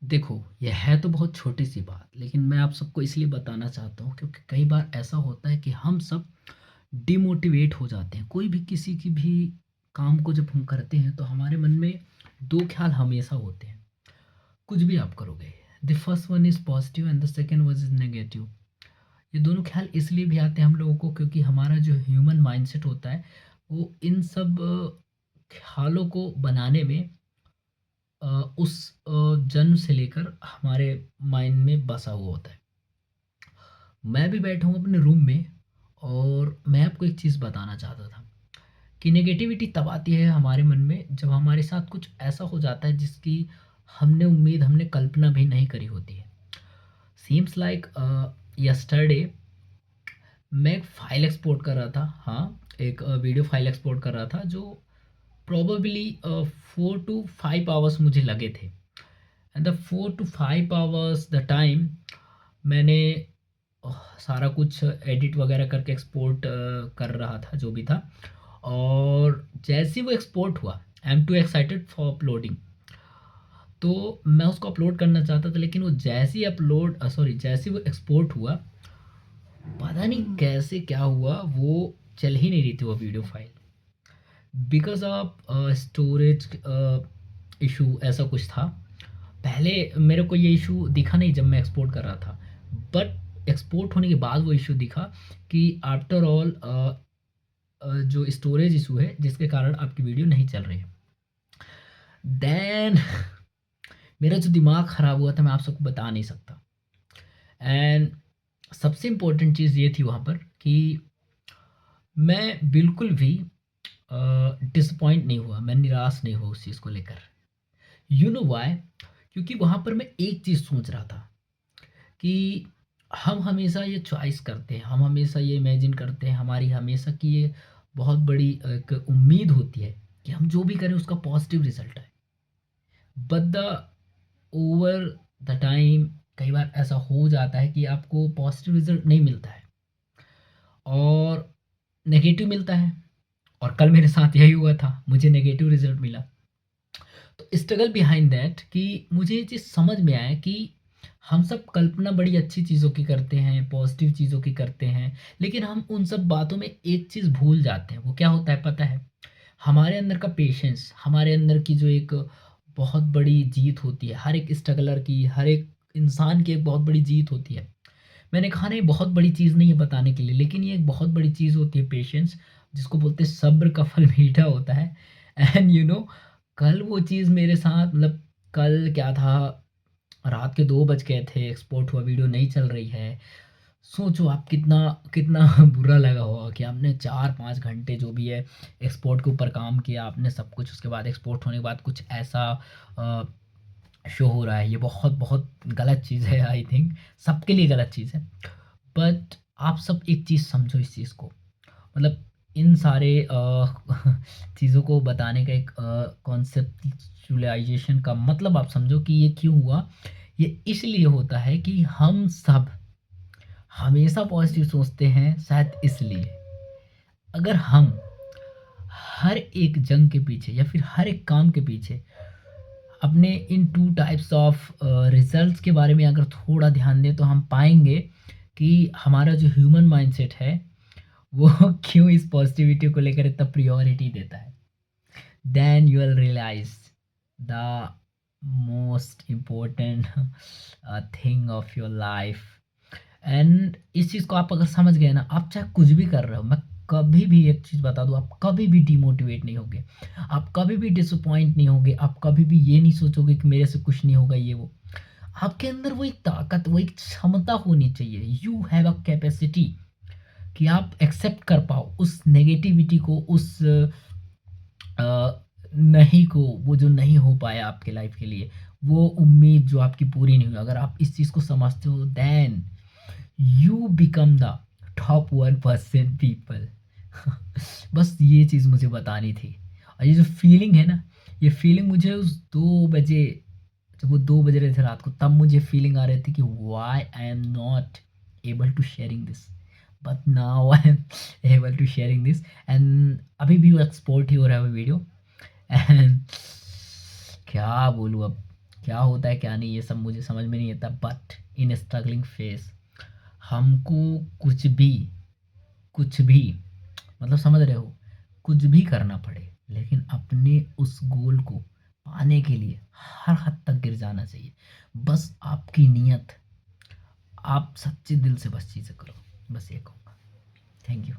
देखो, ये है तो बहुत छोटी-सी बात, लेकिन मैं आप सबको इसलिए बताना चाहता हूँ क्योंकि कई बार ऐसा होता है कि हम सब डिमोटिवेट हो जाते हैं। कोई भी किसी की भी काम को जब हम करते हैं तो हमारे मन में 2 ख़्याल हमेशा होते हैं, कुछ भी आप करोगे। The first one is positive and the second one is negative. ये दोनों ख़्याल इसलिए भी आते हैं हम लोगों को क्योंकि हमारा जो ह्यूमन माइंडसेट होता है, वो इन सब ख़्यालों को बनाने में अ, उस जन्म से लेकर हमारे माइंड में बसा हुआ होता है। मैं भी बैठा हूँ अपने रूम में और मैं आपको एक चीज़ बताना चाहता था कि नेगेटिविटी तब आती है हमारे मन में जब हमारे साथ कुछ ऐसा हो जाता है जिसकी हमने कल्पना भी नहीं करी होती है। सीम्स लाइक यस्टरडे मैं एक फ़ाइल एक्सपोर्ट कर रहा था। हाँ, एक वीडियो फ़ाइल एक्सपोर्ट कर रहा था जो प्रोबेबली 4 टू 5 आवर्स मुझे लगे थे। And the 4 to 5 hours the time मैंने सारा कुछ एडिट वगैरह करके एक्सपोर्ट कर रहा था जो भी था। और जैसे ही वो एक्सपोर्ट हुआ, I am to excited for uploading. तो मैं उसको अपलोड करना चाहता था, लेकिन वो जैसे ही वो एक्सपोर्ट हुआ, पता नहीं कैसे क्या हुआ, वो चल ही नहीं रही थी वो video file because of storage issue, ऐसा कुछ था। पहले मेरे को ये इशू दिखा नहीं जब मैं एक्सपोर्ट कर रहा था, बट एक्सपोर्ट होने के बाद वो इशू दिखा कि आफ्टर ऑल जो स्टोरेज इशू है जिसके कारण आपकी वीडियो नहीं चल रही है। देन मेरा जो दिमाग ख़राब हुआ था मैं आप सबको बता नहीं सकता। एंड सबसे इम्पोर्टेंट चीज़ ये थी वहाँ पर कि मैं बिल्कुल भी डिसपॉइंट नहीं हुआ, मैं निराश नहीं हुआ उस चीज़ को लेकर। You know why? क्योंकि वहाँ पर मैं एक चीज़ सोच रहा था कि हम हमेशा ये चॉइस करते हैं, हम हमेशा ये इमेजिन करते हैं, हमारी हमेशा की ये बहुत बड़ी एक उम्मीद होती है कि हम जो भी करें उसका पॉजिटिव रिजल्ट आए। But the over the time कई बार ऐसा हो जाता है कि आपको पॉजिटिव रिजल्ट नहीं मिलता है और नेगेटिव मिलता है। और कल मेरे साथ यही हुआ था, मुझे नेगेटिव रिजल्ट मिला। तो स्ट्रगल बिहाइंड दैट कि मुझे ये चीज़ समझ में आया कि हम सब कल्पना बड़ी अच्छी चीज़ों की करते हैं, पॉजिटिव चीज़ों की करते हैं, लेकिन हम उन सब बातों में एक चीज़ भूल जाते हैं। वो क्या होता है पता है? हमारे अंदर का पेशेंस, हमारे अंदर की जो एक बहुत बड़ी जीत होती है, हर एक स्ट्रगलर की, हर एक इंसान की एक बहुत बड़ी जीत होती है। मैंने कहा ना, ये बहुत बड़ी चीज़ नहीं है बताने के लिए, लेकिन ये एक बहुत बड़ी चीज़ होती है पेशेंस, जिसको बोलते हैं सब्र का फल मीठा होता है। एंड कल वो चीज़ मेरे साथ, मतलब कल क्या था, रात के 2 बज गए थे, एक्सपोर्ट हुआ, वीडियो नहीं चल रही है। सोचो आप कितना कितना बुरा लगा होगा कि आपने 4-5 घंटे जो भी है एक्सपोर्ट के ऊपर काम किया, आपने सब कुछ, उसके बाद एक्सपोर्ट होने के बाद कुछ ऐसा अ, शो हो रहा है। ये बहुत बहुत गलत चीज़ है, आई थिंक सबके लिए गलत चीज़ है। बट आप सब एक चीज़ समझो इस चीज़ को, मतलब इन सारे चीज़ों को बताने का एक कॉन्सेप्चुअलाइज़ेशन का मतलब आप समझो कि ये क्यों हुआ? ये इसलिए होता है कि हम सब हमेशा पॉज़िटिव सोचते हैं, शायद इसलिए। अगर हम हर एक जंग के पीछे या फिर हर एक काम के पीछे अपने इन 2 टाइप्स ऑफ रिज़ल्ट्स के बारे में अगर थोड़ा ध्यान दें, तो हम पाएँगे कि हमारा जो ह्यूमन माइंडसेट है, वो क्यों इस पॉज़िटिविटी को लेकर इतना प्रायोरिटी देता है। Then you will realise the most important thing of your life. And इस चीज़ को आप अगर समझ गए ना, आप चाहे कुछ भी कर रहे हो, मैं कभी भी एक चीज़ बता दूँ, आप कभी भी डिमोटिवेट नहीं होगे, आप कभी भी डिसअपॉइंट नहीं होगे, आप कभी भी ये नहीं सोचोगे कि मेरे से कुछ नहीं होगा ये वो। आपके अंदर वो एक ताकत, वो एक क्षमता होनी चाहिए, यू हैव अ कैपेसिटी कि आप एक्सेप्ट कर पाओ उस नेगेटिविटी को, उस नहीं को, वो जो नहीं हो पाया आपके लाइफ के लिए, वो उम्मीद जो आपकी पूरी नहीं हुई। अगर आप इस चीज़ को समझते हो, then you become the top 1% people. बस ये चीज़ मुझे बतानी थी। और ये जो फीलिंग है ना, ये फीलिंग मुझे उस 2 बजे, जब वो 2 बज रहे थे रात को, तब मुझे फीलिंग आ रही थी कि why I am not able to sharing this, but now I am able to sharing this. And अभी भी वो एक्सपोर्ट ही हो रहा है वो वीडियो। एंड क्या बोलूँ अब, क्या होता है क्या नहीं ये सब मुझे समझ में नहीं आता, बट इन स्ट्रगलिंग फेस हमको कुछ भी मतलब समझ रहे हो, कुछ भी करना पड़े लेकिन अपने उस गोल को पाने के लिए हर हद तक गिर जाना चाहिए। बस आपकी नीयत, आप सच्चे दिल से बस चीज़ें करो, बस ये कहूँगा। Thank you.